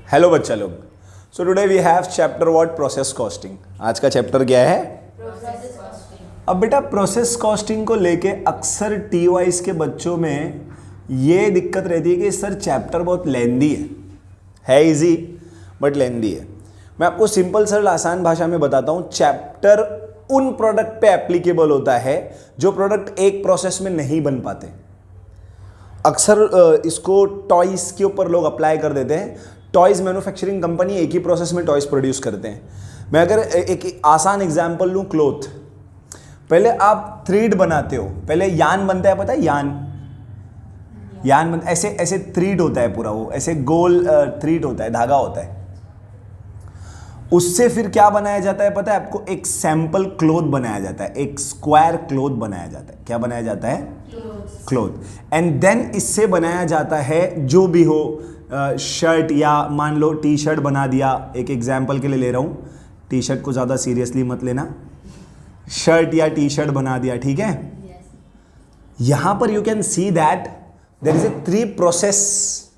Hello बच्चा लोग, so today we have chapter what process costing. आज का चैप्टर क्या है? Process costing. अब बेटा प्रोसेस कॉस्टिंग को लेके अक्सर टी वाइज के बच्चों में ये दिक्कत रहती है कि सर चैप्टर बहुत लेंदी है इजी बट लेंदी है। मैं आपको सिंपल सरल आसान भाषा में बताता हूँ। चैप्टर उन प्रोडक्ट पे एप्लीकेबल होता है जो प्रोडक्ट एक प्रोसेस में नहीं बन पाते। अक्सर इसको टॉयज के ऊपर लोग अप्लाई कर देते हैं। टॉयज मैन्युफैक्चरिंग कंपनी एक ही प्रोसेस में टॉयज प्रोड्यूस करते हैं। मैं अगर एक आसान एग्जांपल लूँ, क्लोथ। पहले आप थ्रीड बनाते हो, पहले यान बनता है, पता है यान बनता, ऐसे ऐसे थ्रीड होता है पूरा, वो ऐसे गोल थ्रीड होता है, धागा होता है। उससे फिर क्या बनाया जाता है पता है आपको? एक सैंपल क्लोथ बनाया जाता है, एक स्क्वायर क्लोथ बनाया जाता है। क्या बनाया जाता है? क्लोथ। एंड देन इससे बनाया जाता है जो भी हो, शर्ट या मान लो टी शर्ट बना दिया। एक एग्जाम्पल के लिए ले रहा हूँ, टी शर्ट को ज़्यादा सीरियसली मत लेना। शर्ट या टी शर्ट बना दिया, ठीक है। यहाँ पर you can see that there is a 3 process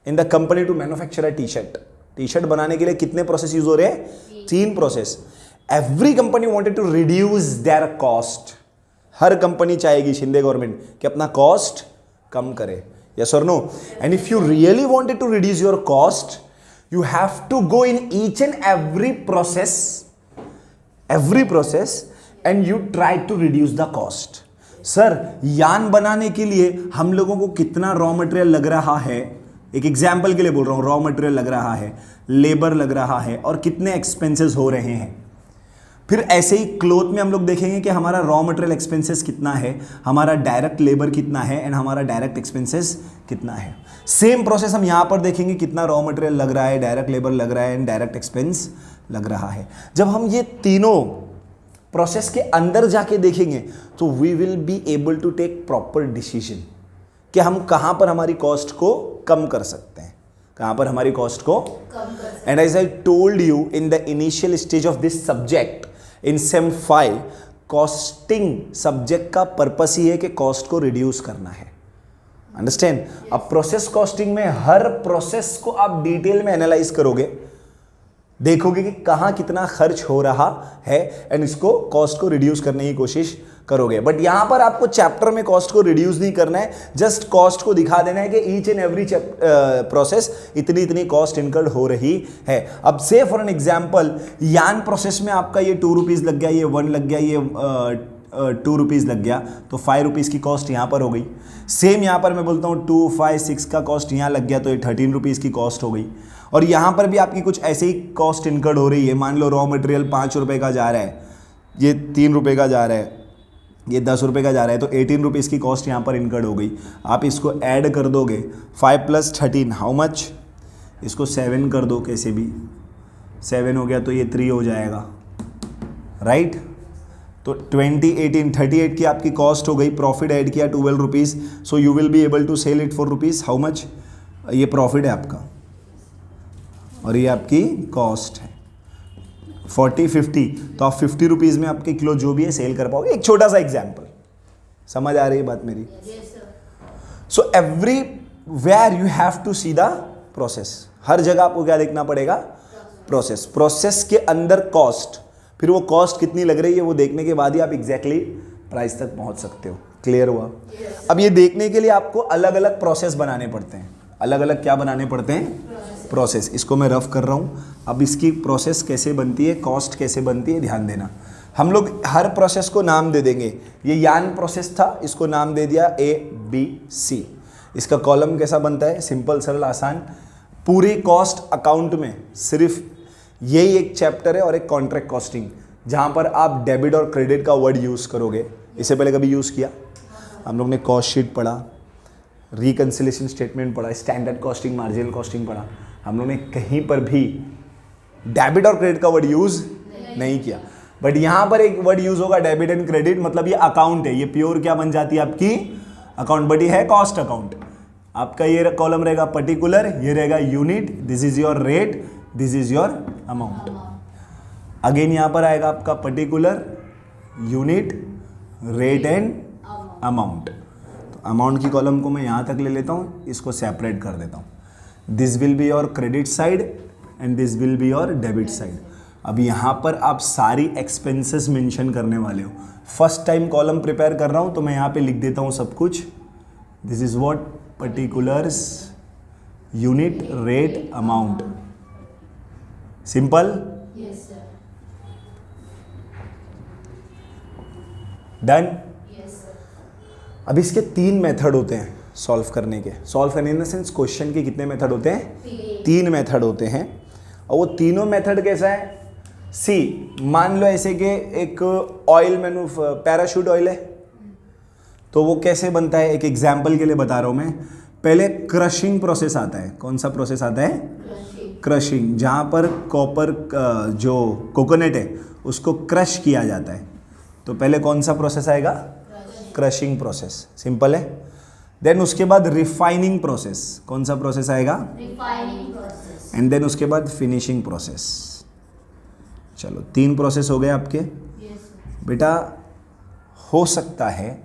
in the company to manufacture a T shirt. T shirt बनाने के लिए कितने प्रोसेस यूज हो रहे हैं? 3 process. Every company wanted to reduce their cost. हर कंपनी चाहेगी, शिंदे गवर्नमेंट, कि अपना कॉस्ट कम करे। Yes or no? And if you really wanted to reduce your cost, you have to go in each and every process, and you try to reduce the cost. Sir यान बनाने के लिए हम लोगों को कितना रॉ मटेरियल लग रहा है? एक एग्जाम्पल के लिए बोल रहा हूँ, रॉ मटेरियल लग रहा है, लेबर लग रहा है, और कितने एक्सपेंसेस हो रहे हैं। फिर ऐसे ही क्लोथ में हम लोग देखेंगे कि हमारा रॉ मटेरियल एक्सपेंसेस कितना है, हमारा डायरेक्ट लेबर कितना है, एंड हमारा डायरेक्ट एक्सपेंसेस कितना है। सेम प्रोसेस हम यहाँ पर देखेंगे, कितना रॉ मटेरियल लग रहा है, डायरेक्ट लेबर लग रहा है, एंड डायरेक्ट एक्सपेंस लग रहा है। जब हम ये तीनों प्रोसेस के अंदर जाके देखेंगे तो we will be able to take proper decision कि हम कहाँ पर हमारी कॉस्ट को कम कर सकते हैं, कहाँ पर हमारी कॉस्ट को कम कर सकते हैं। And as I told you in the initial stage of this subject in same 5, costing subject का पर्पस ही है कि कॉस्ट को रिड्यूस करना है। अंडरस्टैंड? अब प्रोसेस कॉस्टिंग में हर प्रोसेस को आप डिटेल में एनालाइज करोगे, देखोगे कि कहाँ कितना खर्च हो रहा है, एंड इसको कॉस्ट को रिड्यूस करने की कोशिश करोगे। बट यहां पर आपको चैप्टर में कॉस्ट को रिड्यूस नहीं करना है, जस्ट कॉस्ट को दिखा देना है कि ईच एंड एवरी प्रोसेस इतनी इतनी कॉस्ट इनकर्ड हो रही है। अब से फॉर एन एग्जांपल, यान प्रोसेस में आपका ये 2 रुपीज़ लग गया, ये 1 लग गया, ये 2 रुपीज़ लग गया, तो 5 रुपीज़ की कॉस्ट यहाँ पर हो गई। सेम यहाँ पर मैं बोलता हूँ 2, 5, 6 का कॉस्ट यहाँ लग गया, तो ये 13 रुपीज़ की कॉस्ट हो गई। और यहाँ पर भी आपकी कुछ ऐसे ही कॉस्ट इनकर्ड हो रही है। मान लो रॉ मटेरियल 5 रुपये का जा रहा है, ये 3 रुपये का जा रहा है, ये 10 रुपये का जा रहा है, तो 18 रुपीज़ की कॉस्ट यहाँ पर इनकर्ड हो गई। आप इसको ऐड कर दोगे, 5 + 13 हाउ मच? इसको 7 कर दो, कैसे भी 7 हो गया तो ये 3 हो जाएगा, राइट। तो 20, 18, 38 की आपकी कॉस्ट हो गई। प्रॉफिट ऐड किया 12 rupees, so you will be able to sell it for rupees how much? ये प्रॉफिट है आपका, और ये आपकी कॉस्ट है 40, 50, तो आप 50 रुपीज़ में आपके किलो जो भी है सेल कर पाओगे। एक छोटा सा एग्जाम्पल, समझ आ रही है बात मेरी? So everywhere you have to see the process. हर जगह आपको क्या देखना पड़ेगा? प्रोसेस। प्रोसेस के अंदर कॉस्ट, फिर वो कॉस्ट कितनी लग रही है वो देखने के बाद ही आप एग्जैक्टली प्राइस तक पहुंच सकते हो। क्लियर हुआ? अब ये देखने के लिए आपको अलग अलग प्रोसेस बनाने पड़ते हैं। अलग अलग क्या बनाने पड़ते हैं? प्रोसेस। इसको मैं रफ कर रहा हूँ। अब इसकी प्रोसेस कैसे बनती है, कॉस्ट कैसे बनती है, ध्यान देना। हम लोग हर प्रोसेस को नाम दे देंगे। ये यान प्रोसेस था, इसको नाम दे दिया ABC। इसका कॉलम कैसा बनता है? सिंपल सरल आसान। पूरी कॉस्ट अकाउंट में सिर्फ यही एक चैप्टर है और एक कॉन्ट्रैक्ट कॉस्टिंग, जहाँ पर आप डेबिट और क्रेडिट का वर्ड यूज़ करोगे। इससे पहले कभी यूज़ किया? हम लोग ने कॉस्ट शीट पढ़ा, रिकन्सिलेशन स्टेटमेंट पढ़ा, स्टैंडर्ड कॉस्टिंग, मार्जिनल कॉस्टिंग पढ़ा। हम लोग ने कहीं पर भी डेबिट और क्रेडिट का वर्ड यूज़ नहीं किया। बट यहाँ पर एक वर्ड यूज़ होगा, डेबिट एंड क्रेडिट, मतलब ये अकाउंट है। ये प्योर क्या बन जाती है आपकी? अकाउंट। बट ये है कॉस्ट अकाउंट। आपका ये कॉलम रहेगा पर्टिकुलर, ये रहेगा unit, this is your rate, this is your amount. Again यहाँ पर आएगा आपका particular, unit, rate and amount. तो अमाउंट की कॉलम को मैं यहाँ तक ले लेता हूँ, इसको सेपरेट कर देता हूँ। This will be your credit side and this will be your debit side. अब यहाँ पर आप सारी एक्सपेंसेस मेंशन करने वाले हो। फर्स्ट टाइम कॉलम प्रिपेयर कर रहा हूँ तो मैं यहाँ पे लिख देता हूँ सब कुछ। This is what particulars unit rate amount. Simple. Yes, sir. Done. Yes, sir. अब इसके 3 मेथड होते हैं सॉल्व करने के। सॉल्व करने इन द सेंस क्वेश्चन के कितने मेथड होते हैं? 3 मेथड होते हैं। और वो तीनों मेथड कैसा है? सी, मान लो ऐसे कि एक ऑयल पैराशूट ऑयल है, तो वो कैसे बनता है? एक एग्जाम्पल के लिए बता रहा हूँ मैं। पहले क्रशिंग प्रोसेस आता है। कौन सा प्रोसेस आता है? क्रशिंग, जहाँ पर कॉपर जो कोकोनट है उसको क्रश किया जाता है। तो पहले कौन सा प्रोसेस आएगा? Crushing process. सिंपल है। देन उसके बाद रिफाइनिंग प्रोसेस। कौन सा प्रोसेस आएगा? Refining process. एंड देन उसके बाद फिनिशिंग प्रोसेस। चलो 3 प्रोसेस हो गए आपके। Yes, sir. बेटा हो सकता है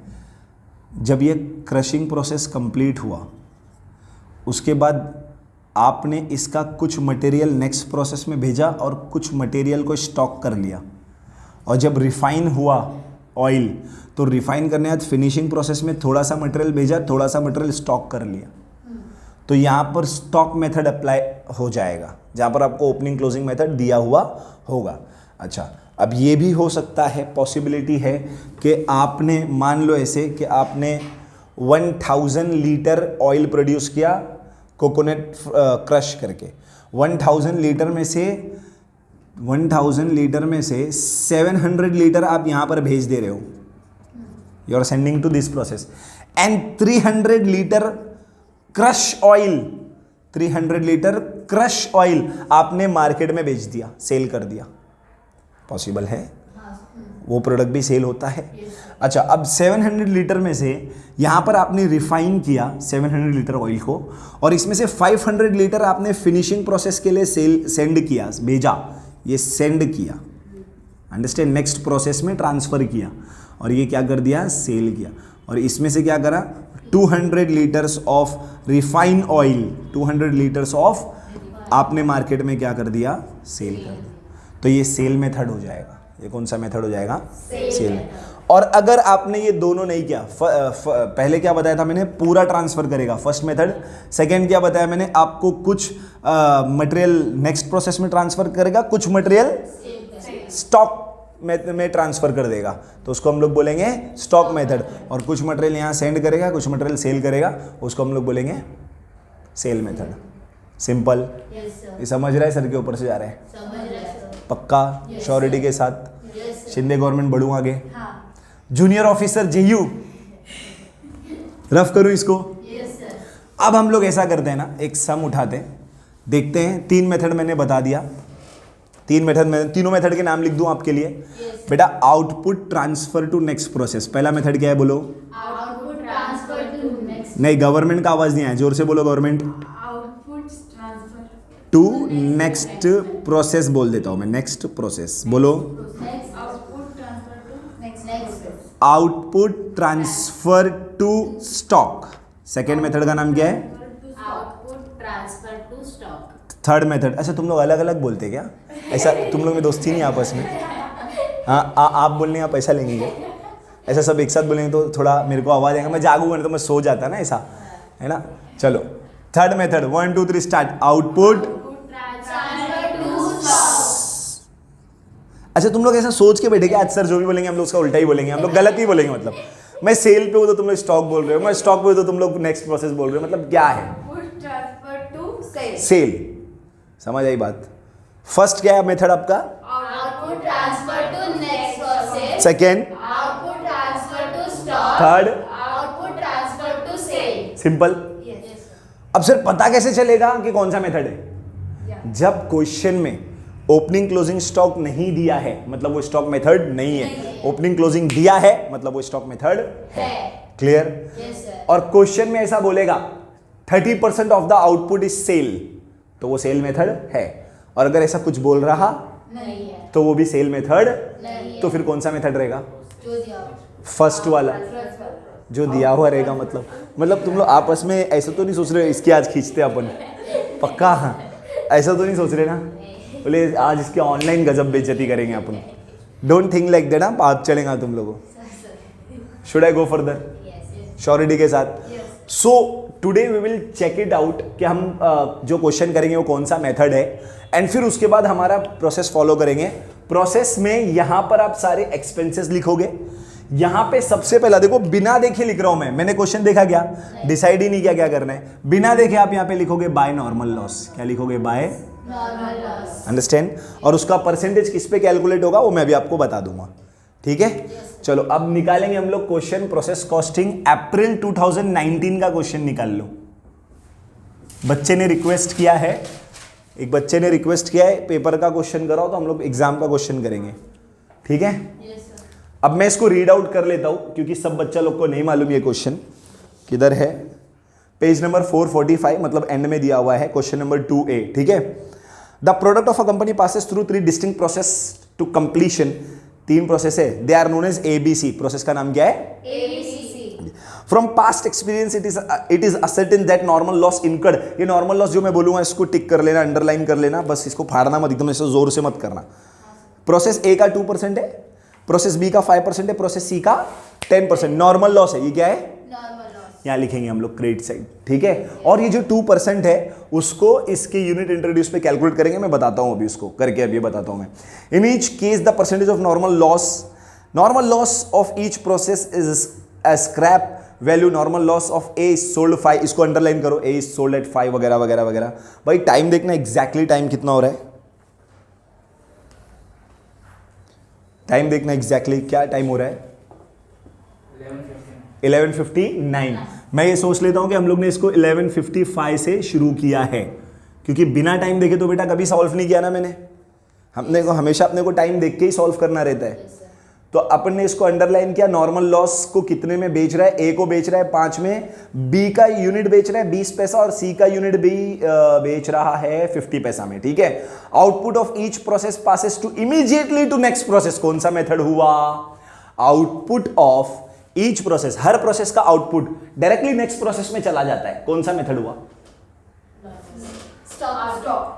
जब ये क्रशिंग प्रोसेस कंप्लीट हुआ उसके बाद आपने इसका कुछ मटेरियल नेक्स्ट प्रोसेस में भेजा और कुछ मटेरियल को स्टॉक कर लिया, और जब रिफाइन हुआ ऑयल तो रिफाइन करने के बाद फिनिशिंग प्रोसेस में थोड़ा सा मटेरियल भेजा, थोड़ा सा मटेरियल स्टॉक कर लिया। तो यहाँ पर स्टॉक मेथड अप्लाई हो जाएगा, जहाँ पर आपको ओपनिंग क्लोजिंग मेथड दिया हुआ होगा। अच्छा, अब ये भी हो सकता है, पॉसिबिलिटी है कि आपने मान लो ऐसे कि आपने 1000 लीटर ऑयल प्रोड्यूस किया कोकोनट क्रश करके। 1000 लीटर में से 700 लीटर आप यहाँ पर भेज दे रहे हो। You are sending to this process and 300 litre crush oil, 300 litre crush oil आपने मार्केट में बेच दिया, सेल कर दिया। पॉसिबल है, वो प्रोडक्ट भी सेल होता है। अच्छा, अब 700 लीटर में से यहाँ पर आपने रिफाइन किया 700 लीटर ऑयल को, और इसमें से 500 लीटर आपने फिनिशिंग प्रोसेस के लिए सेंड किया, भेजा, ये सेंड किया, अंडरस्टैंड, नेक्स्ट प्रोसेस में ट्रांसफ़र किया, और ये क्या कर दिया? सेल किया। और इसमें से क्या करा? 200 litres of refine oil, 200 litres of आपने मार्केट में क्या कर दिया? सेल कर दिया। तो ये सेल मेथड हो जाएगा। ये कौन सा मेथड हो जाएगा? सेल। और अगर आपने ये दोनों नहीं किया, पहले क्या बताया था मैंने? पूरा ट्रांसफर करेगा, फर्स्ट मेथड। सेकंड क्या बताया मैंने? आपको कुछ मटेरियल नेक्स्ट प्रोसेस में ट्रांसफर करेगा, कुछ मटेरियल स्टॉक में ट्रांसफर कर देगा, तो उसको हम लोग बोलेंगे स्टॉक मेथड। और कुछ मटेरियल यहाँ सेंड करेगा, कुछ मटेरियल सेल करेगा, उसको हम लोग बोलेंगे sale method. Simple. Yes, sir. ये समझ रहा है? सर के ऊपर से जा रहे हैं समझ रहे हैं, sir. पक्का? Yes, श्योरिटी के साथ। Yes, sir. शिंदे गवर्नमेंट बढ़ू आगे। हाँ. जूनियर ऑफिसर जेयू, रफ करूं इसको। Yes, sir. अब हम लोग ऐसा करते हैं ना, एक सम उठाते हैं, देखते हैं। 3 मेथड मैंने बता दिया, 3 मेथड में तीनों मेथड के नाम लिख दूं आपके लिए। Yes. बेटा output transfer to next process, पहला मेथड क्या है बोलो? Output transfer to next. नहीं, गवर्नमेंट का आवाज नहीं आया, जोर से बोलो government. Output transfer. To next process बोल देता हूं मैं, नेक्स्ट प्रोसेस बोलो। Next. Output transfer to next. Output transfer to stock. Second method का नाम क्या है? Output transfer to stock. Third method. अच्छा, तुम लोग अलग अलग बोलते क्या? ऐसा तुम लोग में दोस्ती नहीं आपस में? हाँ, आप बोलने का पैसा लेंगे क्या? ऐसा सब एक साथ बोलेंगे तो थोड़ा मेरे को आवाज़ आएगा, मैं जागूंगा नहीं तो मैं सो जाता ना, ऐसा है ना। चलो third method, 1 2 3 start. Output. Transfer to stock. अच्छा, तुम लोग ऐसा सोच के बैठे क्या आज सर जो भी बोलेंगे हम लोग उसका उल्टा ही बोलेंगे, हम लोग गलत ही बोलेंगे। मतलब मैं सेल पे हूँ तो तुम लोग स्टॉक बोल रहे हो, मैं स्टॉक पे हूँ तो तुम लोग नेक्स्ट प्रोसेस बोल रहे हो, मतलब क्या है? Output transfer to sales. Sale. समझ आई बात? फर्स्ट क्या है मेथड आपका? Output transfer to next process. Second. Output transfer to stock. Third. Output transfer to sale. Simple. Yes. अब सर पता कैसे चलेगा कि कौन सा मेथड है? Yeah. जब क्वेश्चन में ओपनिंग क्लोजिंग स्टॉक नहीं दिया है मतलब वो स्टॉक मेथड नहीं है, ओपनिंग क्लोजिंग दिया है मतलब वो स्टॉक मेथड है। क्लियर? Yes, sir. और क्वेश्चन में ऐसा बोलेगा 30% of the output is sale, तो वो सेल मेथड है। और अगर ऐसा कुछ बोल रहा नहीं है. तो वो भी सेल मेथड। नहीं है. तो फिर कौन सा मेथड रहेगा? जो दिया हो. फर्स्ट वाला जो दिया हुआ रहेगा। मतलब तुम लोग आपस में ऐसा तो नहीं सोच रहे हो इसकी आज खींचते अपन, पक्का? ऐसा तो नहीं सोच रहे ना बोले आज इसके ऑनलाइन गजब बेइज्जती करेंगे अपन? Don't think like that. आप चलेगा तुम लोगों? Should I go further surety के साथ? So today we will check it out कि हम जो क्वेश्चन करेंगे वो कौन सा मेथड है, एंड फिर उसके बाद हमारा प्रोसेस फॉलो करेंगे। प्रोसेस में यहां पर आप सारे एक्सपेंसेस लिखोगे। यहां पे सबसे पहला देखो, बिना देखे लिख रहा हूं मैंने क्वेश्चन देखा क्या, डिसाइड ही नहीं किया क्या करना है। बिना देखे आप यहां पे लिखोगे बाय नॉर्मल लॉस। क्या लिखोगे? Bye normal loss. अंडरस्टैंड? और उसका परसेंटेज किस पे कैलकुलेट होगा वो मैं भी आपको बता दूंगा। ठीक है, चलो अब निकालेंगे हम लोग क्वेश्चन। प्रोसेस कॉस्टिंग अप्रैल 2019 का क्वेश्चन निकाल लो। बच्चे ने रिक्वेस्ट किया है, एक बच्चे ने रिक्वेस्ट किया है पेपर का क्वेश्चन कराओ, तो हम लोग एग्जाम का क्वेश्चन करेंगे। ठीक है, अब मैं इसको रीड आउट कर लेता हूं क्योंकि सब बच्चा लोग को नहीं मालूम ये क्वेश्चन किधर है। पेज नंबर 445, मतलब एंड में दिया हुआ है, क्वेश्चन नंबर 2A। ठीक है, the product of a company passes through 3 distinct process to completion. 3 process है, they are known as ABC। Process का नाम क्या है? ABC। From past experience it is ascertain that normal loss incurred. ये normal loss जो मैं बोलूंगा इसको टिक कर लेना, अंडरलाइन कर लेना, बस इसको फाड़ना मत, एकदम ऐसे जोर से मत करना। प्रोसेस A का 2% है, प्रोसेस B का 5% है, प्रोसेस C का 10%। नॉर्मल लॉस है, ये क्या है? Normal loss. यहां लिखेंगे हम लोग क्रेडिट साइड। ठीक है, और ये जो 2% है उसको इसके यूनिट इंट्रोड्यूस पे कैलकुलेट करेंगे। मैं बताता हूं अभी उसको करके, अभी बताता हूं मैं। In each case the percentage of normal loss of each process is a scrap value. Normal loss of A is sold 5, इसको अंडरलाइन करो, A इज सोल्ड एट 5 वगैरह वगैरह वगैरह। भाई टाइम देखना, एग्जैक्टली टाइम कितना हो रहा है, टाइम देखना एग्जैक्टली क्या टाइम हो रहा है। 11:59। मैं ये सोच लेता हूं कि हम लोग ने इसको 11:55 से शुरू किया है, क्योंकि बिना टाइम देखे तो बेटा कभी सॉल्व नहीं किया ना मैंने। हमने को हमेशा अपने को टाइम देख के ही सॉल्व करना रहता है। तो अपन ने इसको अंडरलाइन किया, नॉर्मल लॉस को कितने में बेच रहा है? A को बेच रहा है 5 में, B का यूनिट बेच रहा है 20 पैसा, और C का यूनिट भी बेच रहा है 50 पैसा में। ठीक है, output of each process passes to immediately to next process. कौन सा मेथड हुआ? आउटपुट ऑफ ईच प्रोसेस, हर प्रोसेस का आउटपुट डायरेक्टली नेक्स्ट प्रोसेस में चला जाता है। कौन सा मेथड हुआ? स्टॉप।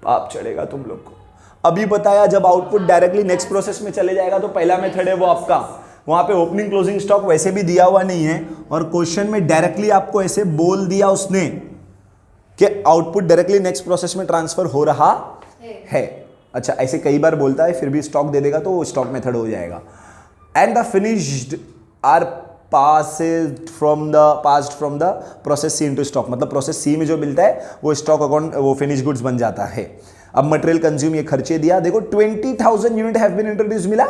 पाप चढ़ेगा तुम लोग को। अभी बताया, जब आउटपुट डायरेक्टली नेक्स्ट प्रोसेस में चले जाएगा तो पहला मेथड है वो आपका। वहां पे ओपनिंग क्लोजिंग स्टॉक वैसे भी दिया हुआ नहीं है, और क्वेश्चन में डायरेक्टली आपको ऐसे बोल दिया उसने कि आउटपुट डायरेक्टली नेक्स्ट प्रोसेस में ट्रांसफर हो रहा है। अच्छा, ऐसे कई बार बोलता है, फिर भी स्टॉक दे देगा तो वो स्टॉक मेथड हो जाएगा। And the finished are passed from the process C into stock, मतलब प्रोसेस सी में जो मिलता है वो स्टॉक अकाउंट, वो फिनिश गुड्स बन जाता है। अब मटेरियल कंज्यूम, ये खर्चे दिया, देखो 20,000 यूनिट हैव बीन इंट्रोड्यूस, मिला?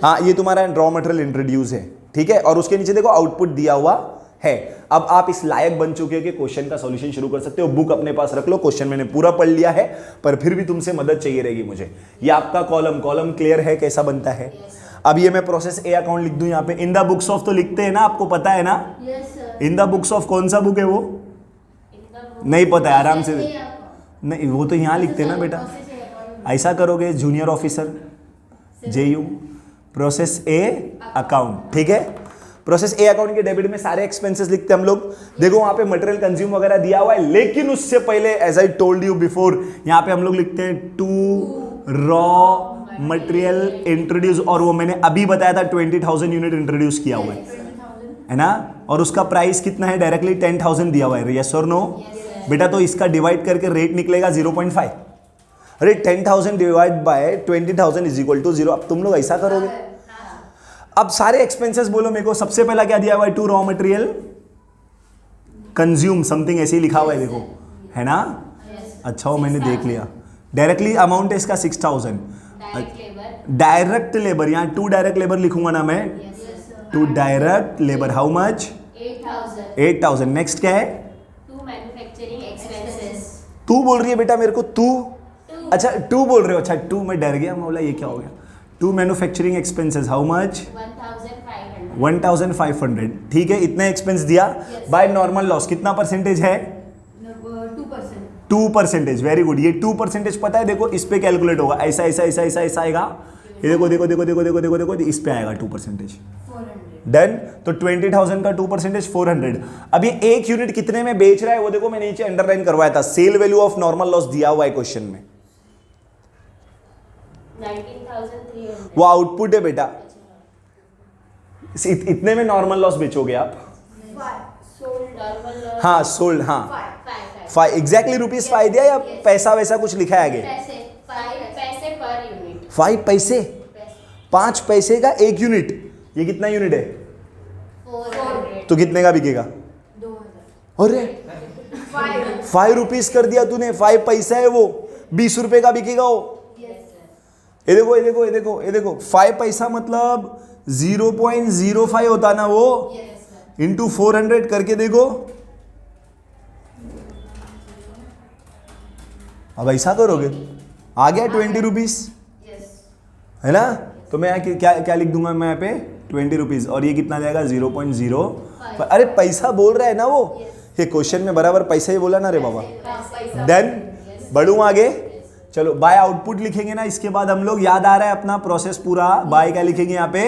हाँ, ये तुम्हारा रॉ मटेरियल इंट्रोड्यूस है। ठीक है, और उसके नीचे देखो आउटपुट दिया हुआ है। अब आप इस लायक बन चुके हो कि क्वेश्चन का सॉल्यूशन शुरू कर सकते हो। बुक अपने पास रख लो, क्वेश्चन मैंने पूरा पढ़ लिया है, पर फिर भी तुमसे मदद चाहिए रहेगी मुझे। ये आपका कॉलम क्लियर है कैसा बनता है? अब ये मैं प्रोसेस ए अकाउंट लिख दूं यहाँ पे। इन द बुक्स ऑफ तो लिखते हैं ना, आपको पता है ना? इन द बुक्स ऑफ कौन सा बुक है वो? नहीं पता है, आराम से नहीं, वो तो यहाँ लिखते हैं ना बेटा। ऐसा करोगे junior officer JU, process A account. ठीक है, प्रोसेस ए अकाउंट के डेबिट में सारे एक्सपेंसेस लिखते हैं हम लोग। देखो वहां पे मटेरियल कंज्यूम वगैरह दिया हुआ है, लेकिन उससे पहले as I told you before, यहाँ पे हम लोग लिखते हैं टू रॉ मटेरियल इंट्रोड्यूस, और वो मैंने अभी बताया था 20,000 यूनिट इंट्रोड्यूस किया हुआ है ना, और उसका प्राइस कितना है? डायरेक्टली 10,000 दिया हुआ है। यस और नो? बेटा तो इसका डिवाइड करके रेट निकलेगा 0.5। अरे 10,000 divide by 20,000 is equal to 0। अब तुम लोग ऐसा करोगे, अब सारे एक्सपेंसेस बोलो मेरे को। सबसे पहला क्या दिया हुआ है? To raw material consume something, ऐसे ही लिखा हुआ है देखो, है ना? अच्छा वो मैंने देख लिया। डायरेक्टली अमाउंट है इसका 6,000। डायरेक्ट लेबर, यहाँ टू डायरेक्ट लेबर लिखूंगा ना मैं, to direct labour how much? 8,000। Next क्या है? To manufacturing expenses. तू बोल रही है बेटा मेरे को, तू? अच्छा टू बोल रहे हो, अच्छा टू, मैं डर गया, मैं बोला ये क्या हो गया। To manufacturing expenses how much? 1,500। ठीक है, इतने एक्सपेंस दिया। बाय नॉर्मल लॉस कितना परसेंटेज है? 2%। Very good. ये 2% पता है, देखो इस पे कैलकुलेट होगा, ऐसा ऐसा ऐसा ऐसा ऐसा आएगा, ये देखो देखो देखो देखो देखो देखो देखो इस पे आएगा 2%। 400. डन। तो 20,000 का 2% 400। अब ये एक यूनिट कितने में बेच रहा है वो देखो, मैं नीचे अंडरलाइन करवाया था, sale value of normal loss दिया हुआ है क्वेश्चन में, 19,300. वो आउटपुट है बेटा। इतने में नॉर्मल लॉस बेचोगे आप? Sold. Normal loss. हाँ सोल्ड, हाँ 5. एग्जैक्टली ₹5 दिया या पैसा वैसा कुछ लिखा है आगे? पैसे 5 पैसे पर यूनिट. 5 पैसे, 5 पैसे का एक यूनिट। ये कितना यूनिट है? 400. तो कितने का बिकेगा? 2,000. अरे 5 कर दिया तूने, 5 पैसा है वो, 20 रुपए का बिकेगा वो। ये देखो ये देखो ये देखो ये देखो, 5 पैसा मतलब 0.05 होता ना वो, इंटू 400 करके देखो। अब ऐसा करोगे आ गया 20 रुपीज, है ना? तो मैं यहाँ क्या क्या लिख दूंगा मैं यहाँ पे 20 रुपीज, और ये कितना जाएगा 0.0। अरे पैसा बोल रहा है ना वो, ये क्वेश्चन में बराबर पैसा ही बोला ना रे बाबा। देन बढ़ू आगे, चलो बाय आउटपुट लिखेंगे ना, इसके बाद हम लोग, याद आ रहा है अपना प्रोसेस पूरा, बाय क्या लिखेंगे यहाँ पे?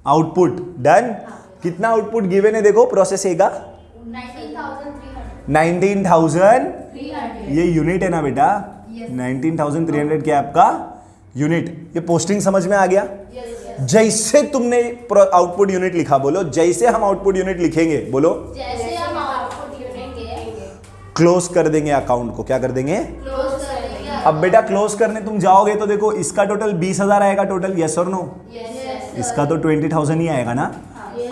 आउटपुट। डन। कितना आउटपुट गिवन है देखो प्रोसेस ए का? 19,300। ये यूनिट है ना बेटा? 19,300 क्या आपका यूनिट? ये पोस्टिंग समझ में आ गया? जैसे तुमने आउटपुट यूनिट लिखा, बोलो जैसे हम आउटपुट यूनिट लिखेंगे, बोलो जैसे हम आउटपुट यूनिट लिखेंगे, क्लोज कर देंगे अकाउंट को। क्या कर देंगे? क्लोज कर देंगे. अब बेटा क्लोज करने तुम जाओगे तो देखो इसका टोटल 20,000 आएगा टोटल, यस और नो? इसका तो 20,000 ही आएगा ना।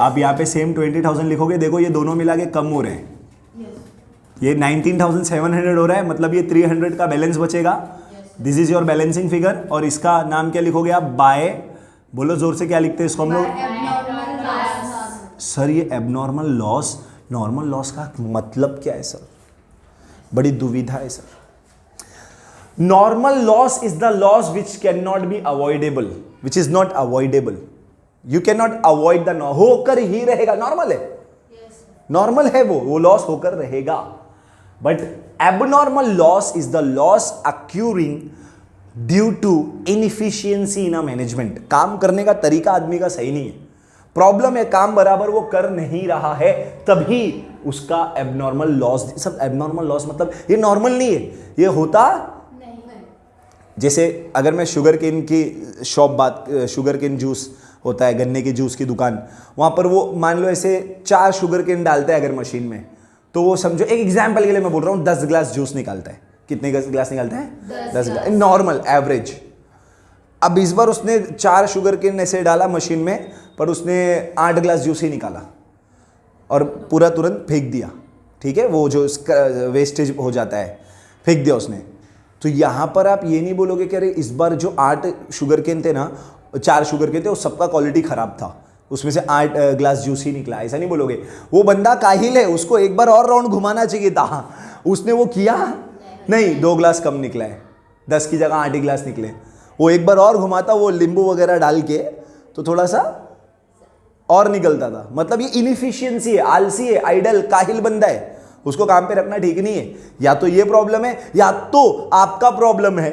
आप यहाँ पे सेम 20,000 लिखोगे, देखो ये दोनों मिला के कम हो रहे हैं, ये 19,700 हो रहा है, मतलब ये 300 का बैलेंस बचेगा। This is your balancing figure. और इसका नाम क्या लिखोगे आप? बाय। बोलो जोर से, क्या लिखते हैं इसको हम लोग? सर ये एबनॉर्मल लॉस, नॉर्मल लॉस का मतलब क्या है सर? बड़ी दुविधा है sir. Normal loss is the loss which can not be avoidable, which is not avoidable. You can not avoid the, होकर ही रहेगा, नॉर्मल है, नॉर्मल है वो लॉस होकर रहेगा। But abnormal loss is the loss occurring due to inefficiency in a management. काम करने का तरीका आदमी का सही नहीं है, प्रॉब्लम है, काम बराबर वो कर नहीं रहा है, तभी उसका एबनॉर्मल लॉस। सब एबनॉर्मल लॉस मतलब ये नॉर्मल नहीं है, ये होता नहीं। जैसे अगर मैं शुगर केन की शॉप बात, शुगर केन जूस होता है, गन्ने के जूस की दुकान, वहाँ पर वो मान लो ऐसे 4 शुगर केन डालते हैं अगर मशीन में, तो वो समझो, एक एग्जाम्पल के लिए मैं बोल रहा हूँ, 10 ग्लास जूस निकालता है। कितने ग्लास निकालता है? 10 ग्लास, नॉर्मल एवरेज। अब इस बार उसने 4 शुगर केन ऐसे डाला मशीन में, पर उसने 8 ग्लास जूस ही निकाला और पूरा तुरंत फेंक दिया, ठीक है, वो जो वेस्टेज हो जाता है, फेंक दिया उसने। तो यहाँ पर आप ये नहीं बोलोगे कि अरे इस बार जो 8 शुगर केन थे ना, 4 शुगर केन थे, वो सबका क्वालिटी खराब था, उसमें से 8 ग्लास जूस ही निकला, ऐसा नहीं बोलोगे। वो बंदा काहिल है, उसको एक बार और राउंड घुमाना चाहिए था, उसने वो किया नहीं, 2 ग्लास कम निकला है, 10 की जगह 8 ही ग्लास निकले। वो एक बार और घुमाता, वो नींबू वगैरह डाल के, तो थोड़ा सा और निकलता था। मतलब ये इनएफिशिएंसी है, आलसी है, आइडल, काहिल बंदा है, उसको काम पे रखना ठीक नहीं है। या तो ये प्रॉब्लम है, या तो आपका प्रॉब्लम है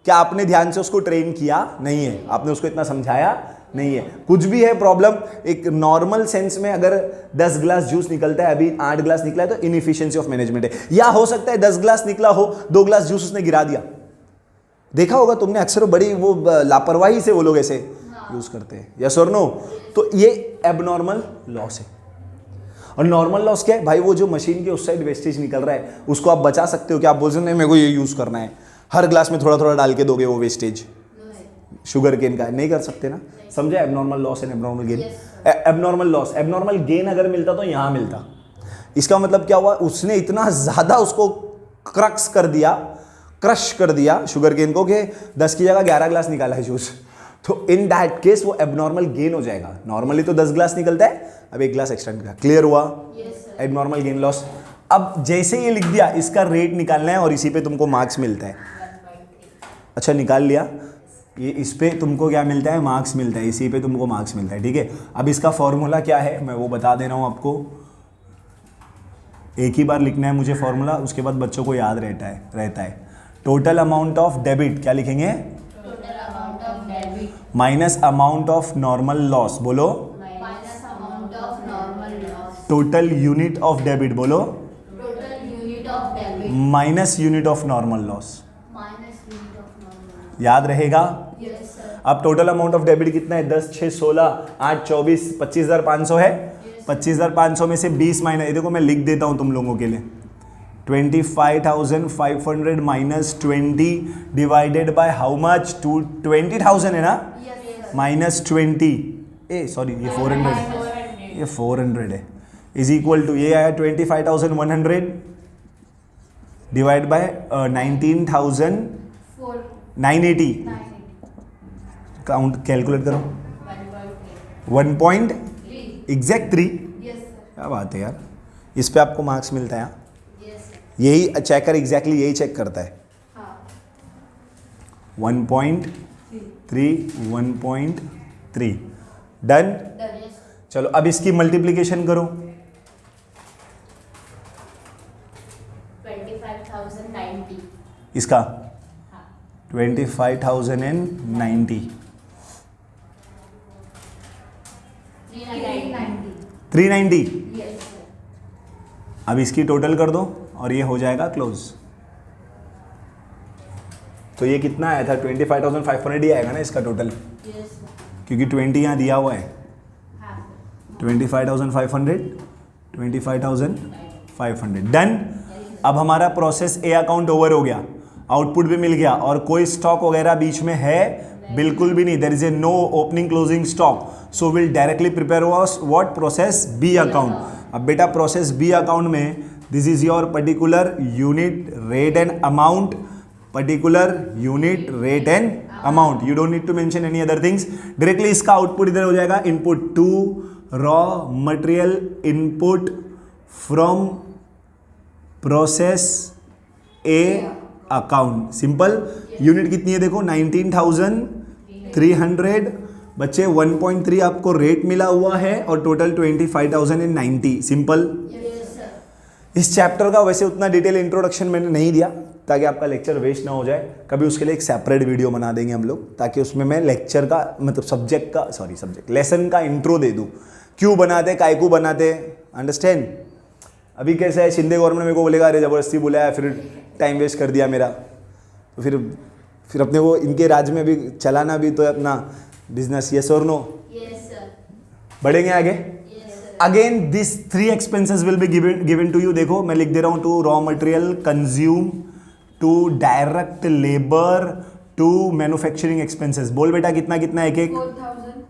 कि आपने ध्यान से उसको ट्रेन किया नहीं है, आपने उसको इतना समझाया नहीं है, कुछ भी है प्रॉब्लम। एक नॉर्मल सेंस में अगर 10 ग्लास जूस निकलता है, अभी 8 ग्लास निकला है, तो इनएफिशिएंसी ऑफ मैनेजमेंट है। या हो सकता है 10 ग्लास निकला हो, 2 ग्लास जूस उसने गिरा दिया। देखा होगा तुमने, अक्सर बड़ी वो लापरवाही से वो लोग ऐसे यूज करते हैं, यस और नो? तो ये एबनॉर्मल लॉस है। और नॉर्मल लॉस क्या है भाई? वो जो मशीन के उस साइड वेस्टेज निकल रहा है, उसको आप बचा सकते हो कि आप बोल सकते हैं मेरे को ये यूज करना है, हर ग्लास में थोड़ा थोड़ा डाल के दोगे वो वेस्टेज शुगर केन का? नहीं कर सकते ना। समझे? Abnormal loss and abnormal gain. Abnormal loss, abnormal gain अगर मिलता तो यहां मिलता। इसका मतलब क्या हुआ? उसने इतना ज्यादा उसको क्रक्स कर दिया, क्रश कर दिया शुगर केन को, कि 10 की जगह 11 ग्लास निकाला है जूस। तो इन दैट केस वो एबनॉर्मल गेन हो जाएगा। नॉर्मली तो 10 ग्लास निकलता है, अब 1 ग्लास एक्स्ट्रा निकला। क्लियर हुआ? Abnormal gain loss. अब जैसे ये लिख दिया, इसका रेट निकालना है और इसी पे तुमको मार्क्स मिलता है। अच्छा निकाल लिया, ये इस पे तुमको क्या मिलता है? मार्क्स मिलता है, इसी पे तुमको मार्क्स मिलता है, ठीक है। अब इसका फॉर्मूला क्या है मैं वो बता दे रहा हूँ आपको। एक ही बार लिखना है मुझे फॉर्मूला, उसके बाद बच्चों को याद रहता है। टोटल अमाउंट ऑफ डेबिट, क्या लिखेंगे? Minus amount of normal loss बोलो, minus amount of normal loss, total unit of debit बोलो, total unit of debit, minus unit of normal loss. minus unit of normal याद रहेगा। loss. Yes sir. अब total amount of debit कितना है? 10, 6, 16, 8, 24, 25,500 है। 25,500 में से 20 माइनस, देखो मैं लिख देता हूं तुम लोगों के लिए, 25,500 minus 20 divided by how much? 20,000 है ना, Yes sir. माइनस 20, सॉरी ये 400 है, ये 400 है, इज इक्वल टू ये आया 25,100 डिवाइड बाय 19,980। 980. काउंट कैलकुलेट करो, 1.3. 1. एग्जैक्ट 3। Yes sir. क्या बात है यार, इस पे आपको मार्क्स मिलता है। हाँ? Yes sir. यही चेकर एग्जैक्टली यही चेक करता है। हाँ. 1.3, 1.3 डन। Done. Yes sir. चलो अब इसकी मल्टीप्लीकेशन करो, 25,090. इसका हाँ. 25,090, 390. 390। Yes sir. अब इसकी टोटल कर दो और ये हो जाएगा क्लोज। तो ये कितना आया था? 25,500 ही आएगा ना इसका टोटल, Yes sir. क्योंकि 20 यहाँ दिया हुआ है। हाँ. 25,500, 25,500 डन। अब हमारा प्रोसेस ए अकाउंट ओवर हो गया, आउटपुट भी मिल गया, और कोई स्टॉक वगैरह बीच में है? बिल्कुल भी नहीं। There is a no opening closing stock, so will directly prepare what? Process B account. अब बेटा प्रोसेस बी अकाउंट में this is your particular unit rate and amount, particular unit rate and amount, you don't need to mention any other things. Directly इसका output इधर हो जाएगा, input to raw material input from process A account. Simple. Unit कितनी है देखो, 19,300। बच्चे 1.3 आपको rate मिला हुआ है और टोटल 25,090। सिंपल। Yes sir. इस चैप्टर का वैसे उतना डिटेल इंट्रोडक्शन मैंने नहीं दिया ताकि आपका लेक्चर वेस्ट ना हो जाए। कभी उसके लिए एक सेपरेट वीडियो बना देंगे हम लोग, ताकि उसमें मैं लेक्चर का मतलब लेसन का इंट्रो दे दूँ, क्यों बनाते, काय को बनाते, अंडरस्टैंड। अभी कैसा है, शिंदे गवर्नमेंट मेरे को बोलेगा अरे ज़बरदस्ती बुलाया, फिर टाइम वेस्ट कर दिया मेरा, तो फिर अपने वो इनके राज्य में भी चलाना भी तो है अपना बिजनेस। यस और नो? Yes sir. बढ़ेंगे आगे। Yes sir. Again this 3 expenses will be given to you. देखो मैं लिख दे रहा हूँ, to raw material consume, to direct labour, to manufacturing expenses. बोल बेटा कितना कितना एक एक। 4,000.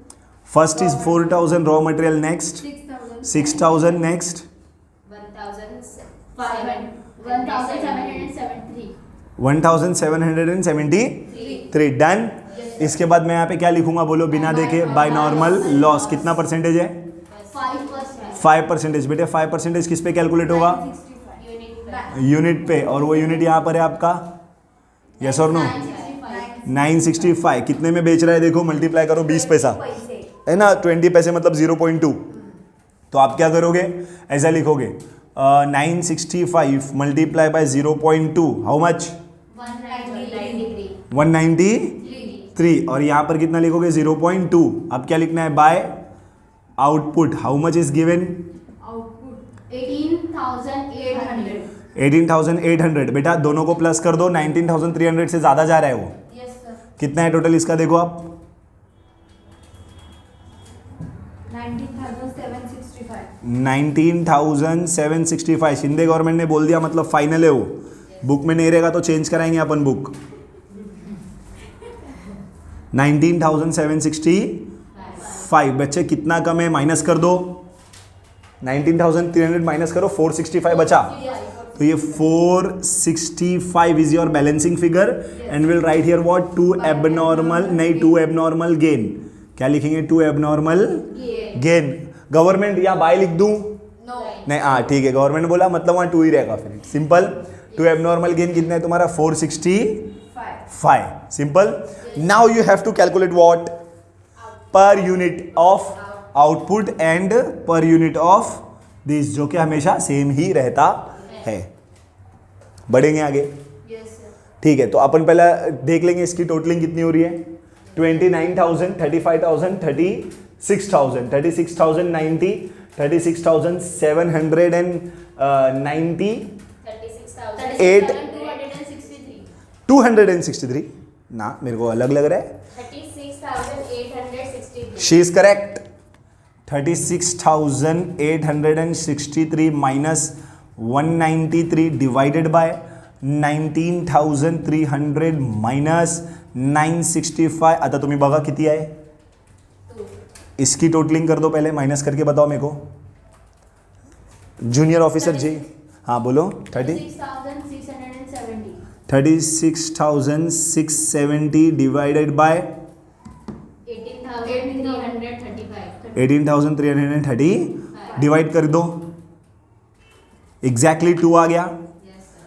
First is 4,000 raw material, next 6,000. 6,000, next 1,773. 1,773 done. इसके बाद मैं यहाँ पे क्या लिखूंगा बोलो बिना देखे? Bye normal loss. कितना परसेंटेज है? 5%. 5%। बेटे 5% किस पे कैलकुलेट होगा? यूनिट पे, और वो यूनिट यहाँ पर है आपका, यस और नो? 965। कितने में बेच रहा है देखो, मल्टीप्लाई करो 20 पैसा है ना, 20 पैसे मतलब 0.2। तो आप क्या करोगे, ऐसा लिखोगे 965 मल्टीप्लाई बाय 0.2, हाउ मच? 193। और यहाँ पर कितना लिखोगे? 0.2। अब क्या लिखना है? By output, how much is given? 18,800. 18,800। बेटा दोनों को प्लस कर दो, 19,300 से ज़्यादा जा रहा है वो। Yes sir. कितना है टोटल इसका देखो आप? 19,765. 19,765। शिंदे गवर्नमेंट ने बोल दिया मतलब फाइनल है वो। बुक में नहीं रहेगा तो चेंज कराएंगे अपन बुक। 19,765। बच्चे कितना कम है, माइनस कर दो। 19,300 माइनस करो, 465 बचा। तो ये 465 is your balancing figure and will write here what? To abnormal gain. क्या लिखेंगे? To abnormal gain. गवर्नमेंट या बाय लिख दूं? No. नहीं, हाँ ठीक है, गवर्नमेंट बोला मतलब वहाँ 2 ही रहेगा फिर। सिंपल। टू एबनॉर्मल गेन कितना है तुम्हारा? 465। Simple. Now you have to calculate what? Per unit of output and per unit of this, जो कि हमेशा सेम ही रहता है। बढ़ेंगे आगे। Yes sir. ठीक है, तो अपन पहले देख लेंगे इसकी टोटलिंग कितनी हो रही है। 29,000, 35,000, 36,000, 36,090, 36,790, 263 ना, मेरे को अलग लग रहा है. 36,863. She is correct. 36,863 minus 193 divided by 19,300 minus 965. आता तुम्ही बघा किती आहे. इसकी टोटलिंग कर दो पहले, माइनस करके बताओ मेरे को. जूनियर ऑफिसर जी, हाँ बोलो. 36,670. 36,670 डिवाइडेड बाय 18,335. 18,330 डिवाइड कर दो. एग्जैक्टली 2 आ गया.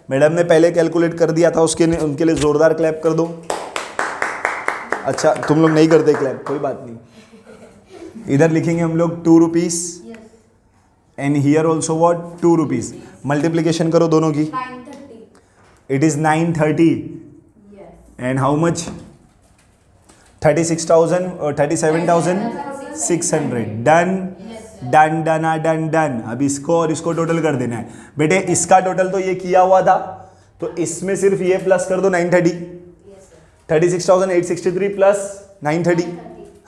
मैडम ने पहले कैलकुलेट कर दिया था, उनके लिए जोरदार क्लैप कर दो. अच्छा तुम लोग नहीं करते क्लैप, कोई बात नहीं. इधर लिखेंगे हम लोग 2 rupees and here also what 2 rupees. Multiplication करो दोनों की. 930. It is 930 and how much. 37,600. Done done done done done. अब इसको और इसको टोटल कर देना है बेटे. इसका टोटल तो ये किया हुआ था, तो इसमें सिर्फ ये प्लस कर दो 930. 36,863 प्लस 930.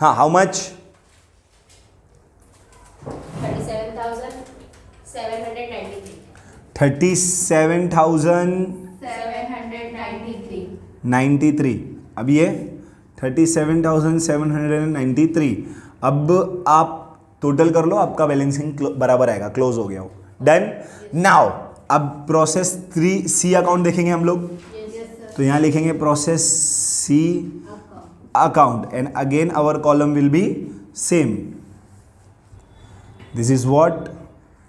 हाँ हाउ मच. 37,793. 37,793. अब ये 37,793. अब आप टोटल कर लो, आपका बैलेंसिंग बराबर आएगा, क्लोज हो गया हो. डन. नाउ अब प्रोसेस 3C अकाउंट देखेंगे हम लोग. तो यहाँ लिखेंगे process C account and again our column will be same. This is what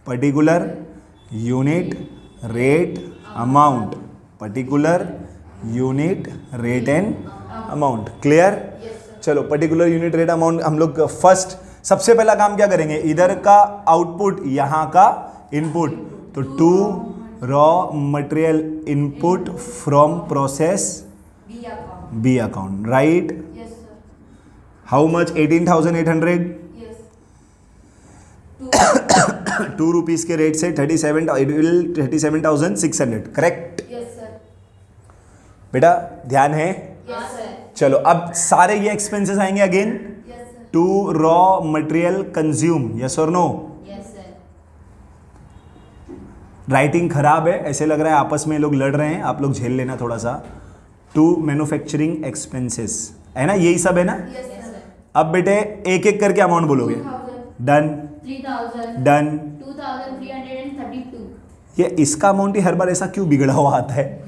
particular unit rate amount. Particular unit rate and amount. Clear. चलो पर्टिकुलर यूनिट रेट अमाउंट हम लोग फर्स्ट सबसे पहला काम क्या करेंगे, इधर का आउटपुट यहाँ का इनपुट. तो 2 raw material input from process B account. Right. How much. 18,800. 2 rupees के रेट से 37,600. करेक्ट बेटा, ध्यान है. चलो अब सारे ये एक्सपेंसेस आएंगे again to raw material consume. Yes और नो. राइटिंग खराब है, ऐसे लग रहा है आपस में लोग लड़ रहे हैं, आप लोग झेल लेना थोड़ा सा. टू मैन्युफैक्चरिंग एक्सपेंसेस है ना, यही सब है ना. अब बेटे एक एक करके अमाउंट बोलोगे. डन 3,000. डन. 2,332. ये इसका अमाउंट ही हर बार ऐसा क्यों बिगड़ा हुआ आता है.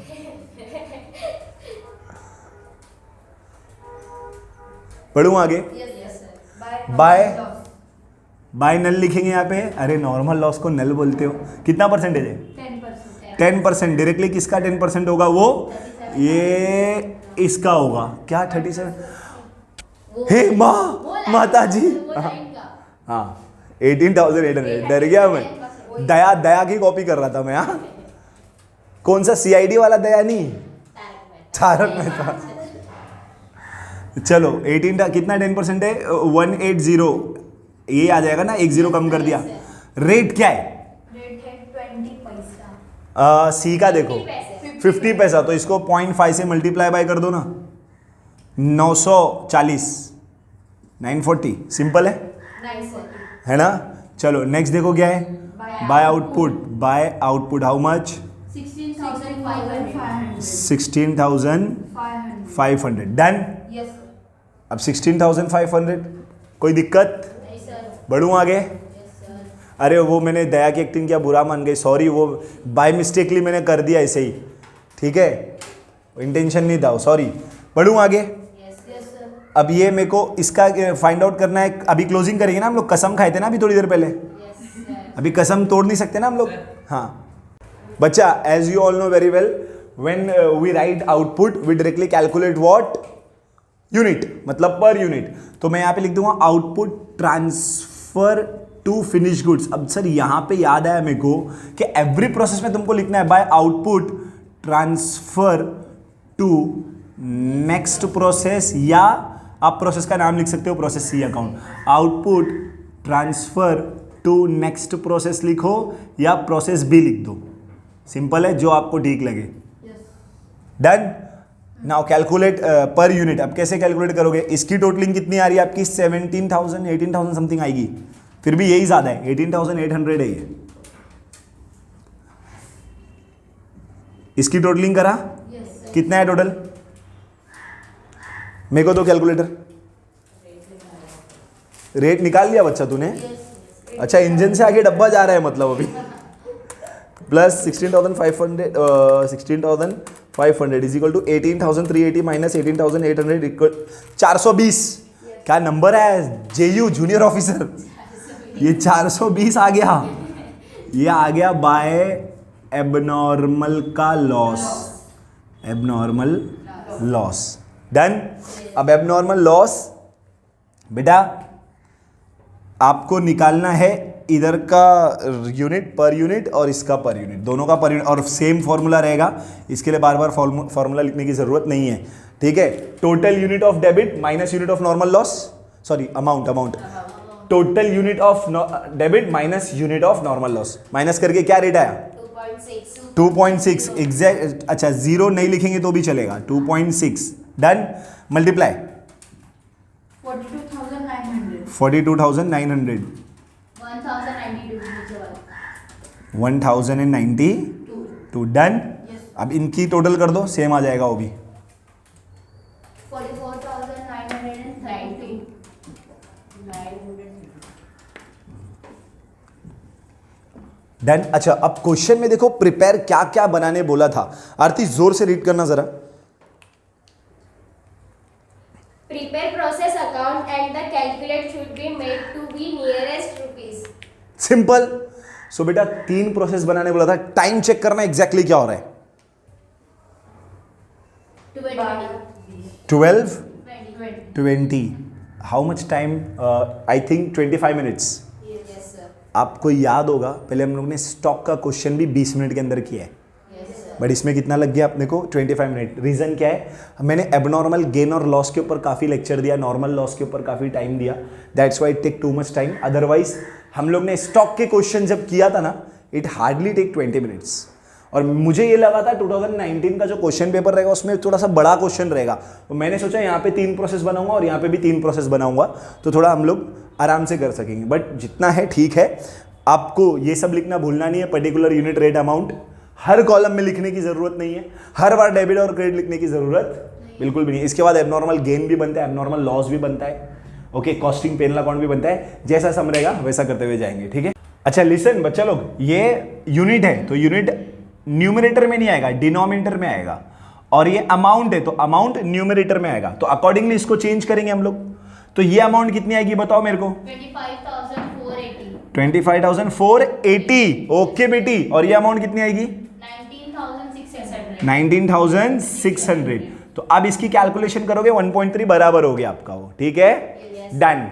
पढ़ूं आगे. बाय नल लिखेंगे यहाँ पे. अरे नॉर्मल लॉस को नल बोलते हो. कितना परसेंटेज है. 10%. डायरेक्टली किसका 10% होगा, वो ये इसका होगा. क्या 37. हे माता जी. हाँ 18,800. डर गया मैं. दया की कॉपी कर रहा था मैं. हाँ कौन सा CID वाला दया नहीं, तारक मेहता. चलो 18 कितना 10% है. 180. ये आ जाएगा ना, 10 कम कर दिया. रेट क्या है. रेट है 20 पैसा. सी का देखो 50 पैसा. तो इसको 0.5 से मल्टीप्लाई बाय कर दो ना. 940. 940. सिंपल है 940. है ना. चलो नेक्स्ट देखो क्या है. By output. By output how much. 16,500. 16,500. Done. Yes. अब 16,500. कोई दिक्कत. नहीं सर. बढ़ूँ आगे. Yes sir. अरे वो मैंने दया की एक्टिंग किया, बुरा मान गई, सॉरी. वो बाय मिस्टेकली मैंने कर दिया ऐसे ही, ठीक है, इंटेंशन नहीं था, सॉरी. बढ़ूँ आगे. Yes. Yes sir. अब ये मेरे को इसका फाइंड आउट करना है. अभी क्लोजिंग करेंगे ना हम लोग. कसम खाए थे ना अभी थोड़ी देर पहले. Yes sir. अभी कसम तोड़ नहीं सकते ना हम लोग. हाँ बच्चा, as you all know very well, when we write output we directly calculate what unit, मतलब पर यूनिट. तो मैं यहाँ पे लिख दूंगा output transfer to finish goods. अब सर यहाँ पे याद आया मेरे को कि एवरी प्रोसेस में तुमको लिखना है by output transfer to next process या आप प्रोसेस का नाम लिख सकते हो, process C account. Output transfer to next process लिखो या प्रोसेस बी लिख दो, सिंपल है, जो आपको ठीक लगे। Done. Now calculate per unit. अब कैसे कैलकुलेट करोगे? इसकी टोटलिंग कितनी आ रही है आपकी? 17,000 18,000 समथिंग आएगी, फिर भी यही ज्यादा है, 18,800 है ये। इसकी टोटलिंग करा? कितना है टोटल? मेरे को तो कैलकुलेटर। रेट निकाल लिया बच्चा तूने? अच्छा, इंजन से आगे डब्बा जा रहा है मतलब अभी। Plus 16,500 is equal to 18,380 minus 18,800 equal 420। क्या नंबर है? जेयू जूनियर ऑफिसर, ये 420 आ गया। ये आ गया बाय एबनॉर्मल का लॉस, एबनॉर्मल लॉस। डन। अब एबनॉर्मल लॉस बेटा आपको निकालना है, इधर का यूनिट पर यूनिट और इसका पर यूनिट, दोनों का पर यूनिट, और सेम फॉर्मूला रहेगा, इसके लिए बार बार फॉर्मूला लिखने की जरूरत नहीं है, ठीक है। Total unit of debit minus unit of normal loss, sorry amount, total unit of debit minus unit of normal loss, minus करके क्या रेट आया? 2.6 एग्जैक्ट। अच्छा, जीरो नहीं लिखेंगे तो भी चलेगा, 2.6। डन। मल्टीप्लाई 42,900 1092। डन। अब इनकी टोटल कर दो, सेम आ जाएगा वो भी। 44,990। डन। अच्छा, अब क्वेश्चन में देखो प्रिपेयर क्या क्या बनाने बोला था। आरती जोर से रीड करना जरा। Prepare process account and the calculate should be made to be nearest rupees. Simple. So बेटा 3 प्रोसेस बनाने बोला था, टाइम चेक करना एग्जैक्टली क्या हो रहा है। 12 20 how much time? I think 25 minutes. आपको याद होगा पहले हम लोग ने स्टॉक का क्वेश्चन भी 20 मिनट के अंदर किया है, बट इसमें कितना लग गया अपने को? 25 मिनट। रीजन क्या है? मैंने एबनॉर्मल गेन और लॉस के ऊपर काफी लेक्चर दिया, नॉर्मल लॉस के ऊपर काफी टाइम दिया, that's why it take too much time. Otherwise हम लोग ने स्टॉक के क्वेश्चन जब किया था ना, इट हार्डली टेक 20 मिनट्स। और मुझे ये लगा था 2019 का जो क्वेश्चन पेपर रहेगा उसमें थोड़ा सा बड़ा क्वेश्चन रहेगा, तो मैंने सोचा यहाँ पे 3 प्रोसेस बनाऊंगा और यहाँ पे भी 3 प्रोसेस बनाऊंगा, तो थोड़ा हम लोग आराम से कर सकेंगे। बट जितना है ठीक है। आपको ये सब लिखना भूलना नहीं है, पर्टिकुलर यूनिट रेट अमाउंट हर कॉलम में लिखने की जरूरत नहीं है, हर बार डेबिट और क्रेडिट लिखने की जरूरत बिल्कुल भी नहीं। इसके बाद एबनॉर्मल गेन भी बनता है, एबनॉर्मल लॉस भी बनता है, ओके, कॉस्टिंग पेनल अकाउंट भी बनता है। जैसा सम रहेगा वैसा करते हुए जाएंगे, ठीक है। अच्छा लिसन बच्चा लोग, ये यूनिट है तो यूनिट न्यूमरेटर में नहीं आएगा, डिनोमिनेटर में आएगा, और ये अमाउंट है तो अमाउंट न्यूमरेटर में आएगा, तो अकॉर्डिंगली इसको चेंज करेंगे हम लोग। तो ये अमाउंट कितनी आएगी बताओ मेरे को? 25,480। ओके बेटी, और ये अमाउंट कितनी आएगी? 19,600। तो अब इसकी कैलकुलेशन करोगे 1.3 बराबर हो गया आपका वो, ठीक है। डन।